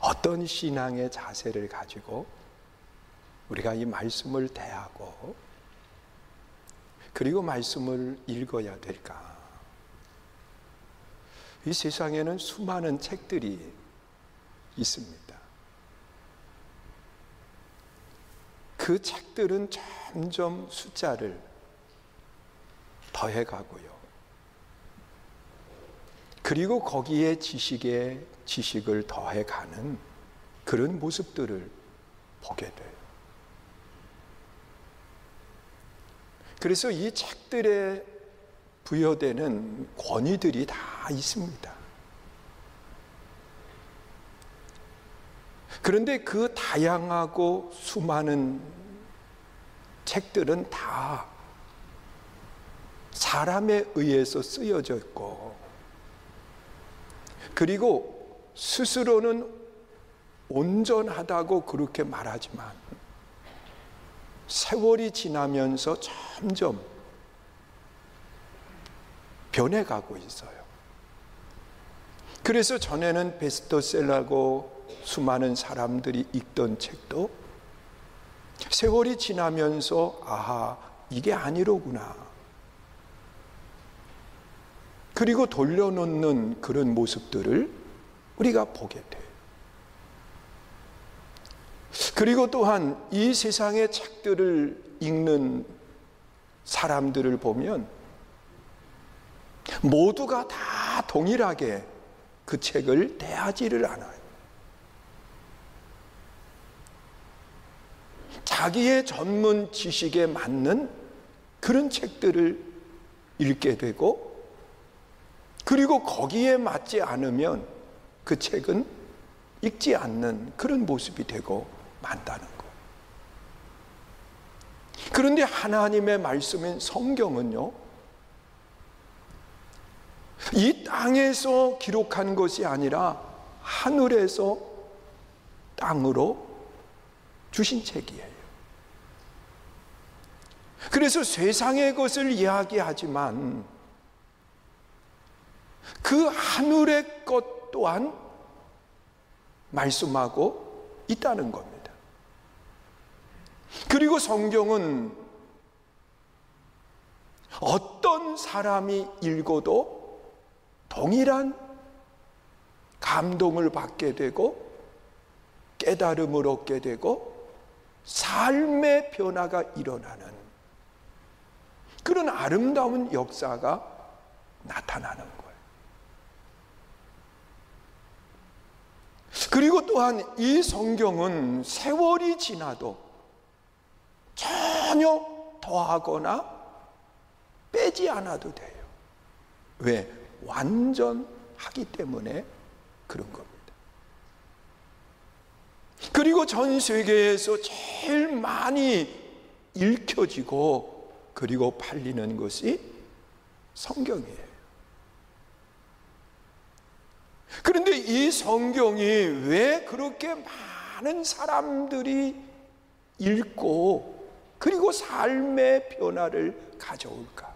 어떤 신앙의 자세를 가지고 우리가 이 말씀을 대하고 그리고 말씀을 읽어야 될까? 이 세상에는 수많은 책들이 있습니다. 그 책들은 점점 숫자를 더해가고요. 그리고 거기에 지식을 더해가는 그런 모습들을 보게 돼요. 그래서 이 책들에 부여되는 권위들이 다 있습니다. 그런데 그 다양하고 수많은 책들은 다 사람에 의해서 쓰여져 있고, 그리고 스스로는 온전하다고 그렇게 말하지만 세월이 지나면서 점점 변해가고 있어요. 그래서 전에는 베스트셀러고 수많은 사람들이 읽던 책도 세월이 지나면서 아하, 이게 아니로구나. 그리고 돌려놓는 그런 모습들을 우리가 보게 돼요. 그리고 또한 이 세상의 책들을 읽는 사람들을 보면 모두가 다 동일하게 그 책을 대하지를 않아요. 자기의 전문 지식에 맞는 그런 책들을 읽게 되고, 그리고 거기에 맞지 않으면 그 책은 읽지 않는 그런 모습이 되고 만다는 것. 그런데 하나님의 말씀인 성경은요, 이 땅에서 기록한 것이 아니라 하늘에서 땅으로 주신 책이에요. 그래서 세상의 것을 이야기하지만 그 하늘의 것 또한 말씀하고 있다는 겁니다. 그리고 성경은 어떤 사람이 읽어도 동일한 감동을 받게 되고 깨달음을 얻게 되고 삶의 변화가 일어나는 그런 아름다운 역사가 나타나는 거예요. 그리고 또한 이 성경은 세월이 지나도 전혀 더하거나 빼지 않아도 돼요. 왜? 완전하기 때문에 그런 겁니다. 그리고 전 세계에서 제일 많이 읽혀지고 그리고 팔리는 것이 성경이에요. 그런데 이 성경이 왜 그렇게 많은 사람들이 읽고 그리고 삶의 변화를 가져올까?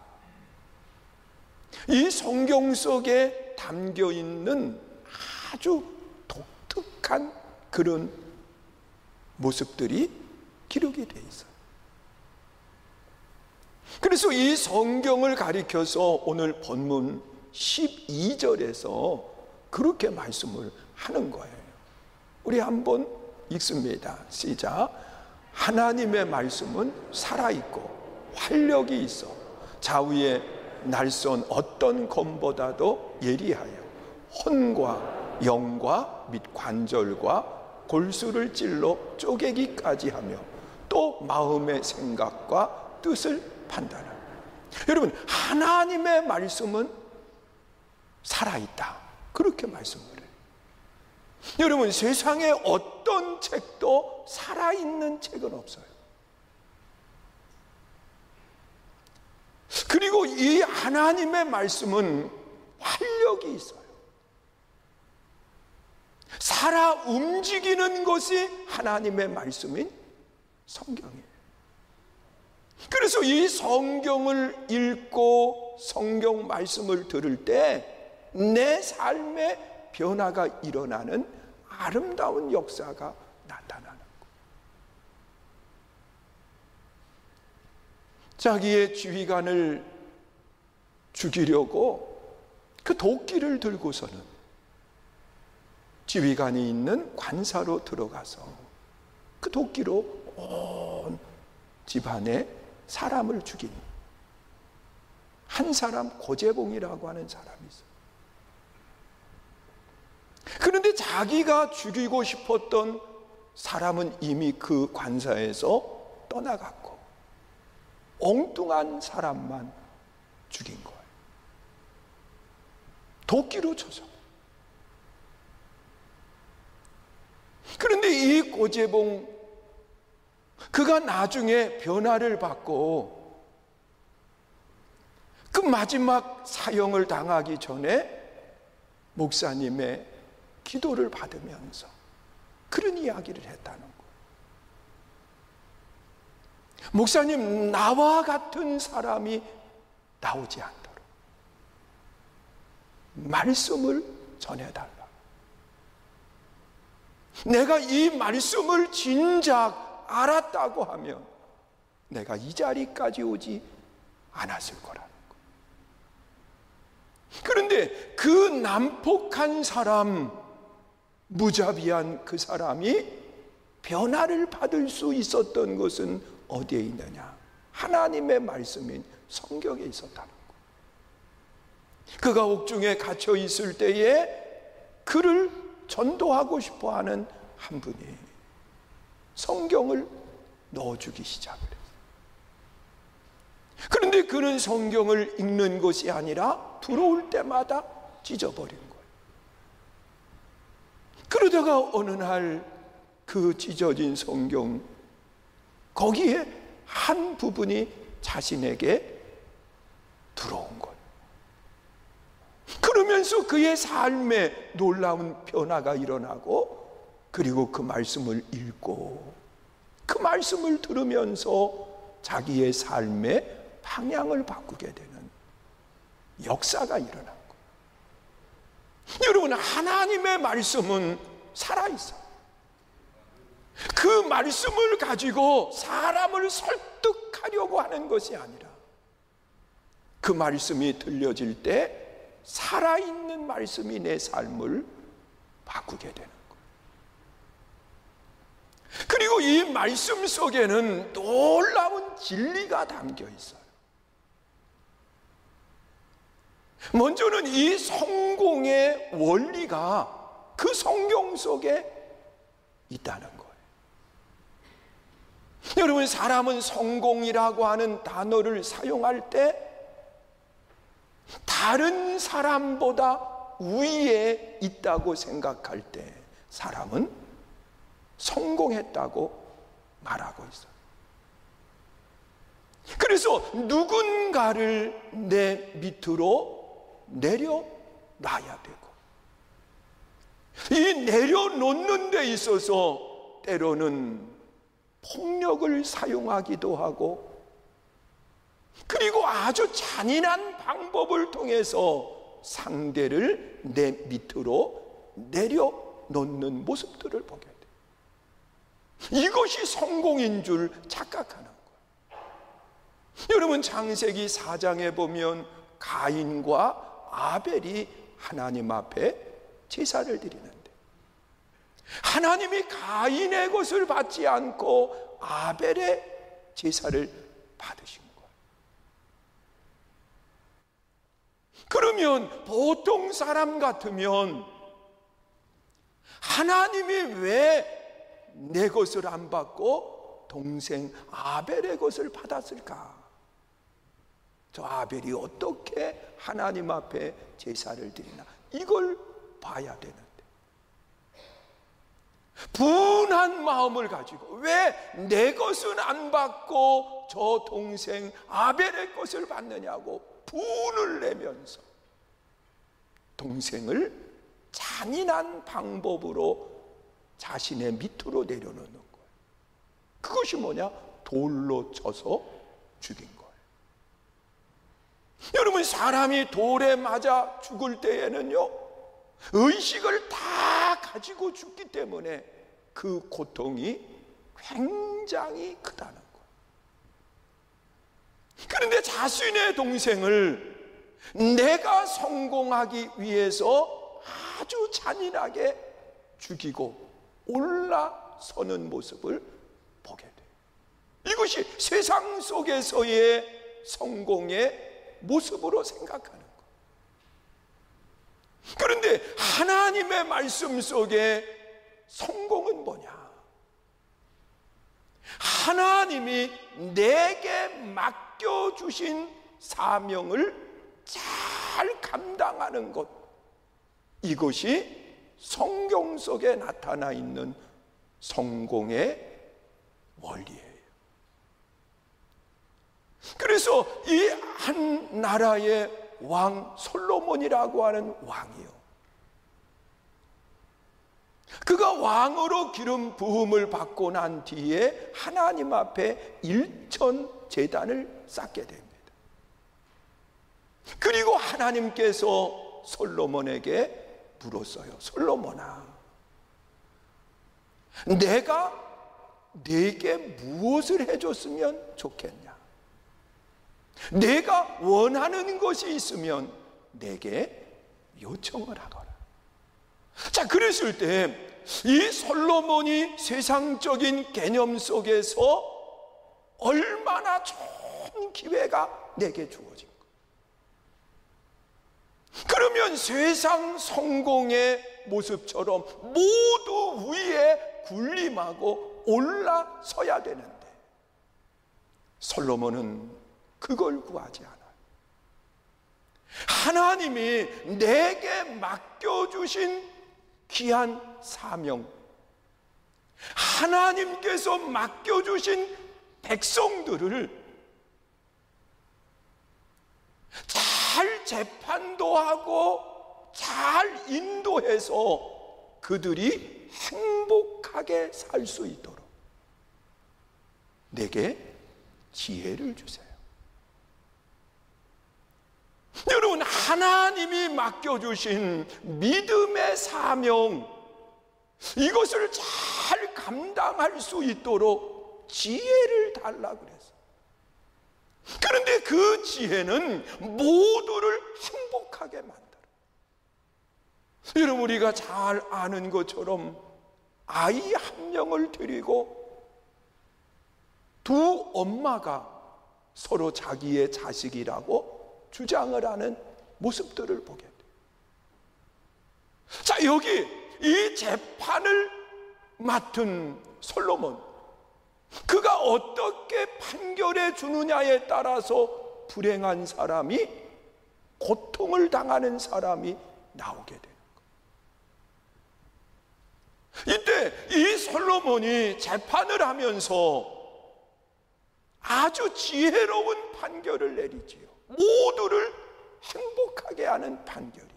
이 성경 속에 담겨 있는 아주 독특한 그런 모습들이 기록이 되어 있어요. 그래서 이 성경을 가리켜서 오늘 본문 12절에서 그렇게 말씀을 하는 거예요. 우리 한번 읽습니다. 시작. 하나님의 말씀은 살아있고 활력이 있어 좌우에 날선 어떤 검보다도 예리하여 혼과 영과 및 관절과 골수를 찔러 쪼개기까지 하며 또 마음의 생각과 뜻을 판단하라. 여러분, 하나님의 말씀은 살아있다. 그렇게 말씀을 해요. 여러분, 세상에 어떤 책도 살아있는 책은 없어요. 그리고 이 하나님의 말씀은 활력이 있어요. 살아 움직이는 것이 하나님의 말씀인 성경이에요. 그래서 이 성경을 읽고 성경 말씀을 들을 때 내 삶의 변화가 일어나는 아름다운 역사가 나타나는 거예요. 자기의 지휘관을 죽이려고 그 도끼를 들고서는 지휘관이 있는 관사로 들어가서 그 도끼로 온 집안에 사람을 죽인 한 사람, 고재봉이라고 하는 사람이 있어요. 그런데 자기가 죽이고 싶었던 사람은 이미 그 관사에서 떠나갔고 엉뚱한 사람만 죽인 거예요. 도끼로 쳐서. 그런데 이 고재봉, 그가 나중에 변화를 받고 그 마지막 사형을 당하기 전에 목사님의 기도를 받으면서 그런 이야기를 했다는 거예요. 목사님, 나와 같은 사람이 나오지 않도록 말씀을 전해달라. 내가 이 말씀을 진작 알았다고 하면 내가 이 자리까지 오지 않았을 거라는 거예요. 그런데 그 난폭한 사람, 무자비한 그 사람이 변화를 받을 수 있었던 것은 어디에 있느냐? 하나님의 말씀인 성경에 있었다는 거예요. 그가 옥중에 갇혀 있을 때에 그를 전도하고 싶어하는 한 분이 성경을 넣어주기 시작을 했어요. 그런데 그는 성경을 읽는 것이 아니라 들어올 때마다 찢어버린 거예요. 그러다가 어느 날 그 찢어진 성경, 거기에 한 부분이 자신에게 들어온 거예요. 그러면서 그의 삶에 놀라운 변화가 일어나고, 그리고 그 말씀을 읽고 그 말씀을 들으면서 자기의 삶의 방향을 바꾸게 되는 역사가 일어난 거예요. 여러분, 하나님의 말씀은 살아있어요. 그 말씀을 가지고 사람을 설득하려고 하는 것이 아니라 그 말씀이 들려질 때 살아있는 말씀이 내 삶을 바꾸게 되는 거예요. 그리고 이 말씀 속에는 놀라운 진리가 담겨 있어요. 먼저는 이 성공의 원리가 그 성경 속에 있다는 거예요. 여러분, 사람은 성공이라고 하는 단어를 사용할 때 다른 사람보다 위에 있다고 생각할 때 사람은 성공했다고 말하고 있어요. 그래서 누군가를 내 밑으로 내려놔야 되고, 이 내려놓는 데 있어서 때로는 폭력을 사용하기도 하고, 그리고 아주 잔인한 방법을 통해서 상대를 내 밑으로 내려놓는 모습들을 보게 돼요. 이것이 성공인 줄 착각하는 거예요. 여러분, 창세기 4장에 보면 가인과 아벨이 하나님 앞에 제사를 드리는데 하나님이 가인의 것을 받지 않고 아벨의 제사를 받으신 거예요. 그러면 보통 사람 같으면 하나님이 왜 내 것을 안 받고 동생 아벨의 것을 받았을까? 저 아벨이 어떻게 하나님 앞에 제사를 드리나? 이걸 봐야 되는데, 분한 마음을 가지고 왜 내 것은 안 받고 저 동생 아벨의 것을 받느냐고 분을 내면서 동생을 잔인한 방법으로 자신의 밑으로 내려놓는 거예요. 그것이 뭐냐? 돌로 쳐서 죽인 거예요. 여러분, 사람이 돌에 맞아 죽을 때에는요, 의식을 다 가지고 죽기 때문에 그 고통이 굉장히 크다는 거예요. 그런데 자신의 동생을 내가 성공하기 위해서 아주 잔인하게 죽이고 올라서는 모습을 보게 돼요. 이것이 세상 속에서의 성공의 모습으로 생각하는 거예요. 그런데 하나님의 말씀 속에 성공은 뭐냐? 하나님이 내게 맡겨주신 사명을 잘 감당하는 것, 이것이 성경 속에 나타나 있는 성공의 원리예요. 그래서 이 한 나라의 왕 솔로몬이라고 하는 왕이요, 그가 왕으로 기름 부음을 받고 난 뒤에 하나님 앞에 일천 제단을 쌓게 됩니다. 그리고 하나님께서 솔로몬에게 물었어요. 솔로몬아, 내가 네게 무엇을 해줬으면 좋겠냐? 내가 원하는 것이 있으면 내게 요청을 하거라. 자, 그랬을 때 이 솔로몬이 세상적인 개념 속에서 얼마나 좋은 기회가 내게 주어진 거야. 그러면 세상 성공의 모습처럼 모두 위에 군림하고 올라서야 되는데 솔로몬은 그걸 구하지 않아요. 하나님이 내게 맡겨주신 귀한 사명, 하나님께서 맡겨주신 백성들을 잘 재판도 하고 잘 인도해서 그들이 행복하게 살 수 있도록 내게 지혜를 주세요. 여러분, 하나님이 맡겨주신 믿음의 사명, 이것을 잘 감당할 수 있도록 지혜를 달라 그랬어요. 그런데 그 지혜는 모두를 행복하게 만들어요. 여러분, 우리가 잘 아는 것처럼 아이 한 명을 데리고 두 엄마가 서로 자기의 자식이라고 주장을 하는 모습들을 보게 돼요. 자, 여기 이 재판을 맡은 솔로몬, 그가 어떻게 판결해 주느냐에 따라서 불행한 사람이, 고통을 당하는 사람이 나오게 되는 거예요. 이때 이 솔로몬이 재판을 하면서 아주 지혜로운 판결을 내리지요. 모두를 행복하게 하는 판결이에요.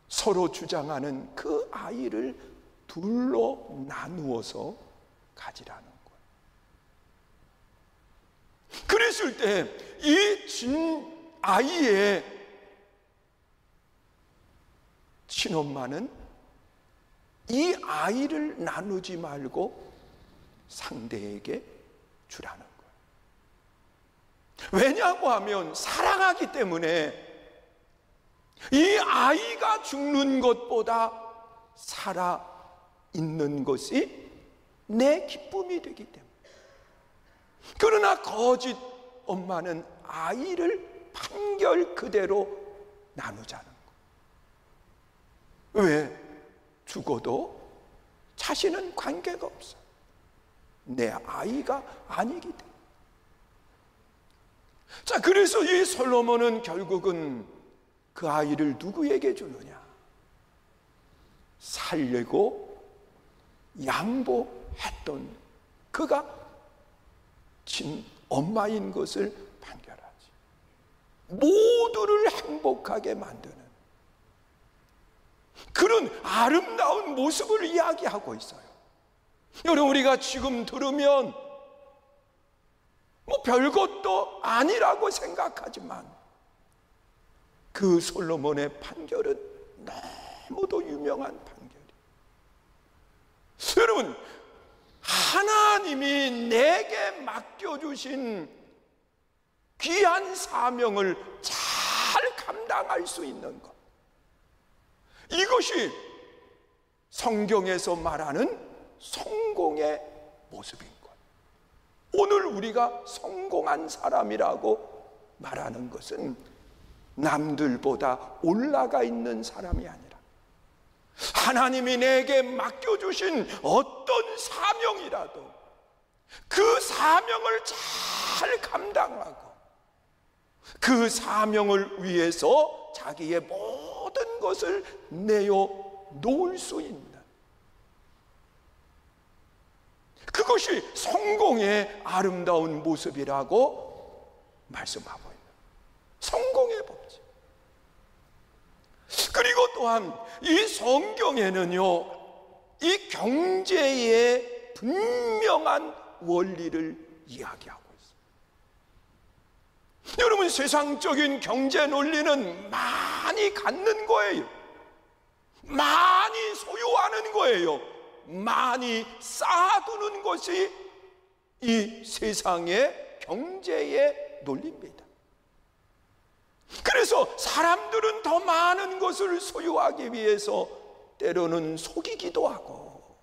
서로 주장하는 그 아이를 둘로 나누어서 가지라는 거예요. 그랬을 때 이 아이의 친엄마는 이 아이를 나누지 말고 상대에게 주라는 거예요. 왜냐고 하면 사랑하기 때문에 이 아이가 죽는 것보다 살아있는 것이 내 기쁨이 되기 때문에. 그러나 거짓 엄마는 아이를 판결 그대로 나누자는 거예요. 왜? 죽어도 자신은 관계가 없어. 내 아이가 아니기 때문에. 자, 그래서 이 솔로몬은 결국은 그 아이를 누구에게 주느냐? 살려고 양보했던 그가 친 엄마인 것을 판결하지. 모두를 행복하게 만드는 그런 아름다운 모습을 이야기하고 있어요. 여러분, 우리가 지금 들으면 뭐 별것도 아니라고 생각하지만 그 솔로몬의 판결은 너무도 유명한 판결이. 여러분, 하나님이 내게 맡겨주신 귀한 사명을 잘 감당할 수 있는 것, 이것이 성경에서 말하는 성공의 모습인 것. 오늘 우리가 성공한 사람이라고 말하는 것은 남들보다 올라가 있는 사람이 아니라 하나님이 내게 맡겨주신 어떤 사명이라도 그 사명을 잘 감당하고 그 사명을 위해서 자기의 모든 것을 내어 놓을 수 있는, 그것이 성공의 아름다운 모습이라고 말씀하고 있는 성공의 법칙. 그리고 또한 이 성경에는요, 이 경제의 분명한 원리를 이야기하고 있습니다. 여러분, 세상적인 경제 논리는 많이 갖는 거예요. 많이 소유하는 거예요. 많이 쌓아두는 것이 이 세상의 경제의 논리입니다. 그래서 사람들은 더 많은 것을 소유하기 위해서 때로는 속이기도 하고,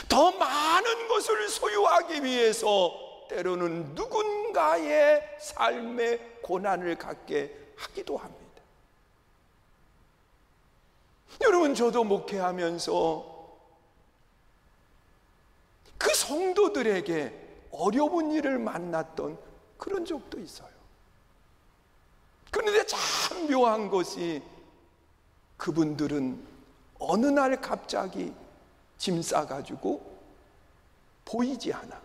더 많은 것을 소유하기 위해서 때로는 누군가의 삶의 고난을 갖게 하기도 합니다. 여러분, 저도 목회하면서 그 성도들에게 어려운 일을 만났던 그런 적도 있어요. 그런데 참 묘한 것이, 그분들은 어느 날 갑자기 짐 싸가지고 보이지 않아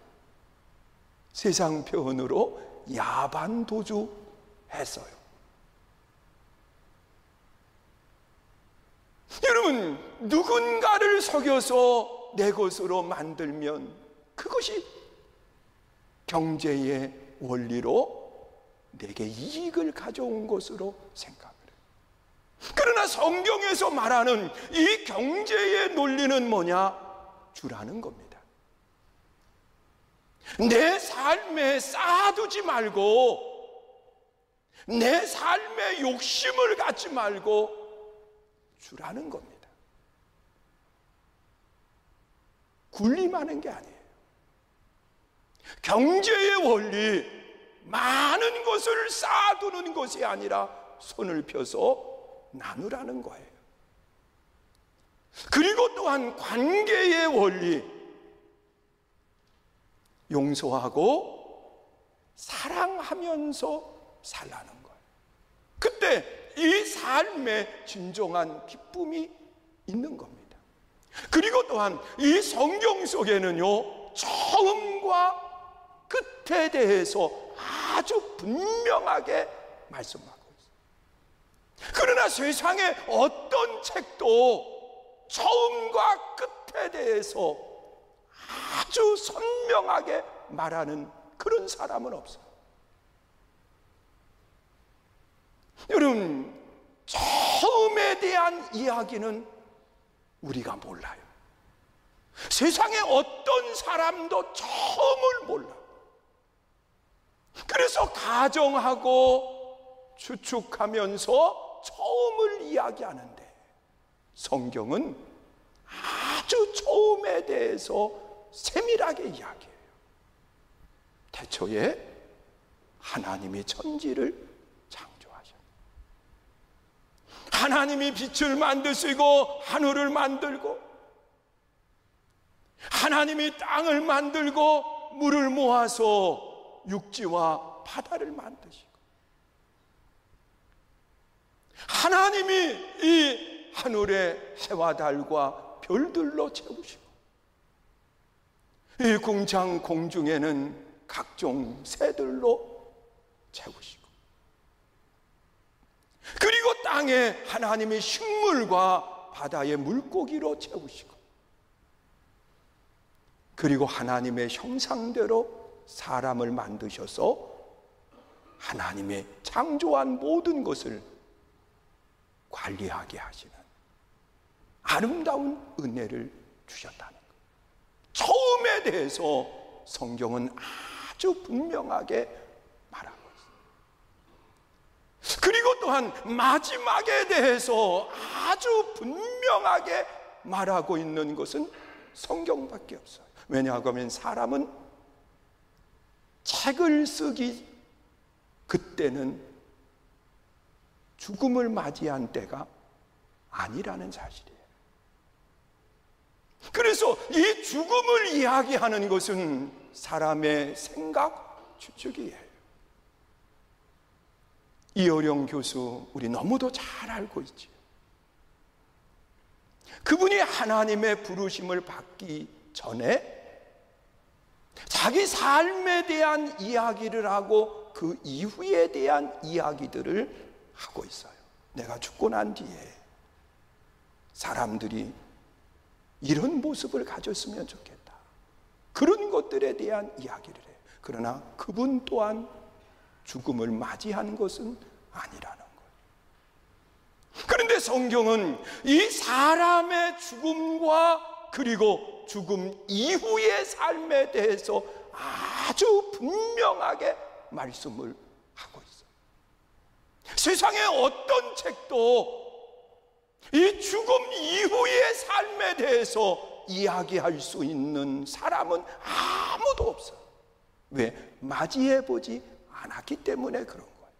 세상 표현으로 야반도주 했어요. 여러분, 누군가를 속여서 내 것으로 만들면 그것이 경제의 원리로 내게 이익을 가져온 것으로 생각을 해요. 그러나 성경에서 말하는 이 경제의 논리는 뭐냐? 주라는 겁니다. 내 삶에 쌓아두지 말고, 내 삶에 욕심을 갖지 말고 주라는 겁니다. 굴림하는 게 아니에요. 경제의 원리, 많은 것을 쌓아두는 것이 아니라 손을 펴서 나누라는 거예요. 그리고 또한 관계의 원리, 용서하고 사랑하면서 살라는 거예요. 그때 이 삶에 진정한 기쁨이 있는 겁니다. 그리고 또한 이 성경 속에는요, 처음과 끝에 대해서 아주 분명하게 말씀하고 있어요. 그러나 세상의 어떤 책도 처음과 끝에 대해서 아주 선명하게 말하는 그런 사람은 없어요. 여러분, 처음에 대한 이야기는 우리가 몰라요. 세상의 어떤 사람도 처음을 몰라. 그래서 가정하고 추측하면서 처음을 이야기하는데, 성경은 아주 처음에 대해서 세밀하게 이야기해요. 태초에 하나님이 천지를 창조하셨어요. 하나님이 빛을 만드시고 하늘을 만들고, 하나님이 땅을 만들고 물을 모아서 육지와 바다를 만드시고, 하나님이 이 하늘의 해와 달과 별들로 채우시고, 이 궁창 공중에는 각종 새들로 채우시고, 그리고 땅에 하나님이 식물과 바다의 물고기로 채우시고, 그리고 하나님의 형상대로 사람을 만드셔서 하나님의 창조한 모든 것을 관리하게 하시는 아름다운 은혜를 주셨다는 것. 처음에 대해서 성경은 아주 분명하게 말하고 있습니다. 그리고 또한 마지막에 대해서 아주 분명하게 말하고 있는 것은 성경밖에 없어요. 왜냐하면 사람은 책을 쓰기 그때는 죽음을 맞이한 때가 아니라는 사실이에요. 그래서 이 죽음을 이야기하는 것은 사람의 생각 추측이에요. 이어령 교수, 우리 너무도 잘 알고 있지요. 그분이 하나님의 부르심을 받기 전에 자기 삶에 대한 이야기를 하고 그 이후에 대한 이야기들을 하고 있어요. 내가 죽고 난 뒤에 사람들이 이런 모습을 가졌으면 좋겠다, 그런 것들에 대한 이야기를 해요. 그러나 그분 또한 죽음을 맞이한 것은 아니라는 거예요. 그런데 성경은 이 사람의 죽음과 그리고 죽음 이후의 삶에 대해서 아주 분명하게 말씀을 하고 있어요. 세상의 어떤 책도 이 죽음 이후의 삶에 대해서 이야기할 수 있는 사람은 아무도 없어요. 왜? 맞이해 보지 않았기 때문에 그런 거예요.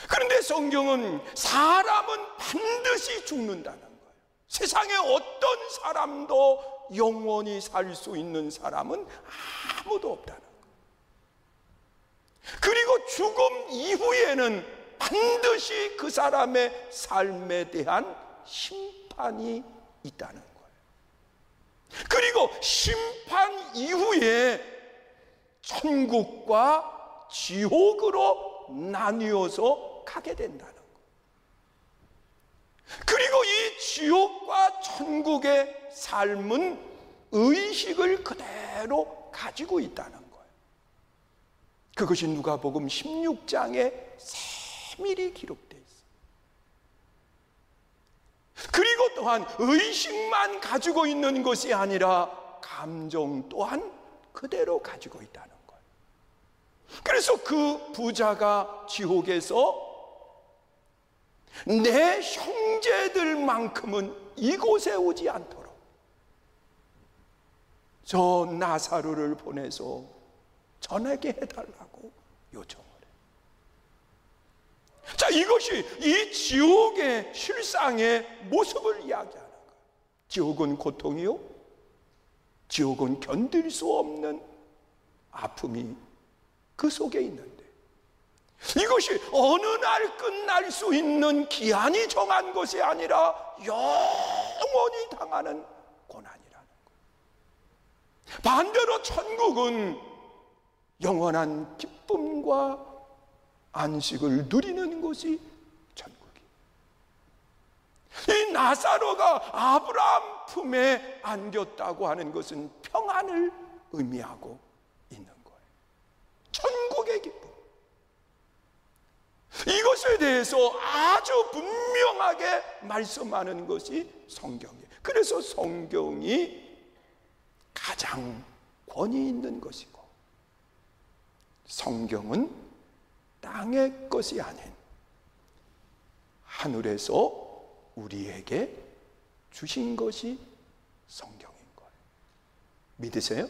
그런데 성경은 사람은 반드시 죽는다는 거예요. 세상에 어떤 사람도 영원히 살 수 있는 사람은 아무도 없다는 거예요. 그리고 죽음 이후에는 반드시 그 사람의 삶에 대한 심판이 있다는 거예요. 그리고 심판 이후에 천국과 지옥으로 나뉘어서 가게 된다는 거예요. 그리고 이 지옥과 천국의 삶은 의식을 그대로 가지고 있다는 거예요. 그것이 누가복음 16장에 세밀히 기록되어 있어요. 그리고 또한 의식만 가지고 있는 것이 아니라 감정 또한 그대로 가지고 있다는 거예요. 그래서 그 부자가 지옥에서 내 형제들만큼은 이곳에 오지 않도록 저 나사로를 보내서 전하게 해달라고 요청을 해요. 자, 이것이 이 지옥의 실상의 모습을 이야기하는 거예요. 지옥은 고통이요, 지옥은 견딜 수 없는 아픔이 그 속에 있는데, 이것이 어느 날 끝날 수 있는 기한이 정한 것이 아니라 영원히 당하는 고난이라는 거예요. 반대로 천국은 영원한 기쁨과 안식을 누리는 것이 천국이에요. 이 나사로가 아브라함 품에 안겼다고 하는 것은 평안을 의미하고 있는 거예요. 천국의 기쁨. 이것에 대해서 아주 분명하게 말씀하는 것이 성경이에요. 그래서 성경이 가장 권위 있는 것이고, 성경은 땅의 것이 아닌 하늘에서 우리에게 주신 것이 성경인 거예요. 믿으세요?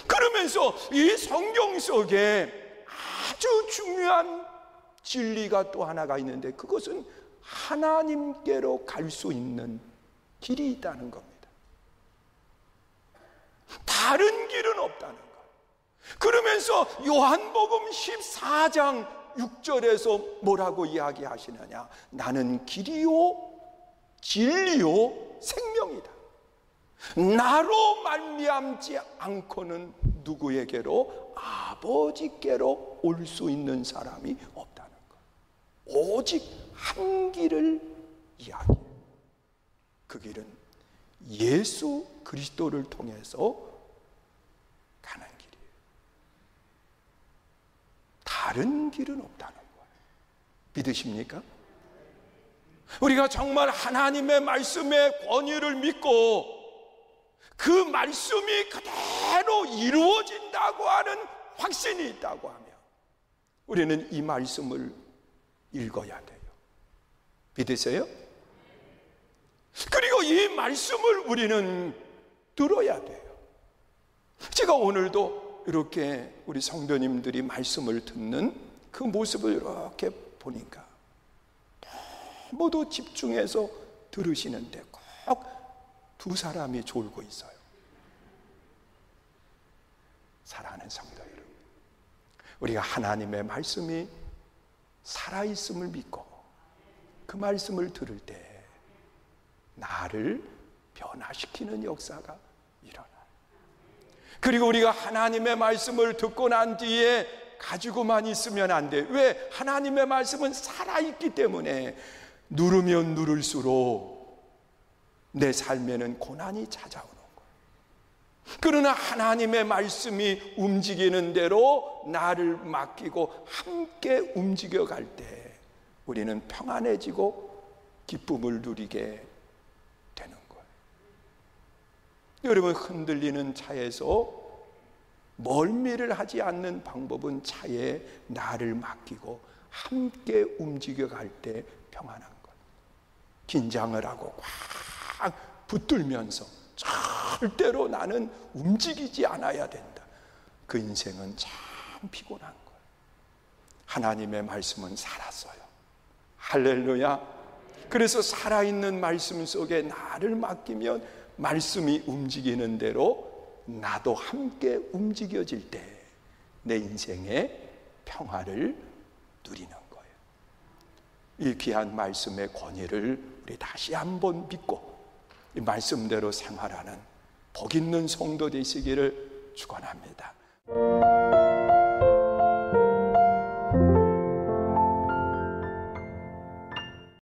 그러면서 이 성경 속에 아주 중요한 진리가 또 하나가 있는데, 그것은 하나님께로 갈 수 있는 길이 있다는 겁니다. 다른 길은 없다는 거예요. 그러면서 요한복음 14장 6절에서 뭐라고 이야기하시느냐? 나는 길이요 진리요 생명이다. 나로 말미암지 않고는 누구에게로, 아버지께로 올 수 있는 사람이 없다는 거예요. 오직 한 길을 이야기해요. 그 길은 예수 그리스도를 통해서 가는 길이에요. 다른 길은 없다는 거예요. 믿으십니까? 우리가 정말 하나님의 말씀의 권위를 믿고 그 말씀이 그대로 이루어진다고 하는 확신이 있다고 하면 우리는 이 말씀을 읽어야 돼요. 믿으세요? 그리고 이 말씀을 우리는 들어야 돼요. 제가 오늘도 이렇게 우리 성도님들이 말씀을 듣는 그 모습을 이렇게 보니까 너무도 집중해서 들으시는데 꼭 두 사람이 졸고 있어요. 사랑하는 성도 여러분, 우리가 하나님의 말씀이 살아있음을 믿고 그 말씀을 들을 때 나를 변화시키는 역사가 일어나요. 그리고 우리가 하나님의 말씀을 듣고 난 뒤에 가지고만 있으면 안 돼. 왜? 하나님의 말씀은 살아있기 때문에 누르면 누를수록 내 삶에는 고난이 찾아오는 거예요. 그러나 하나님의 말씀이 움직이는 대로 나를 맡기고 함께 움직여갈 때 우리는 평안해지고 기쁨을 누리게 되는 거예요. 여러분, 흔들리는 차에서 멀미를 하지 않는 방법은 차에 나를 맡기고 함께 움직여갈 때 평안한 거예요. 긴장을 하고 꽉 붙들면서 절대로 나는 움직이지 않아야 된다. 그 인생은 참 피곤한 거예요. 하나님의 말씀은 살았어요. 할렐루야. 그래서 살아있는 말씀 속에 나를 맡기면 말씀이 움직이는 대로 나도 함께 움직여질 때 내 인생의 평화를 누리는 거예요. 이 귀한 말씀의 권위를 우리 다시 한번 믿고 이 말씀대로 생활하는 복 있는 성도 되시기를 축원합니다.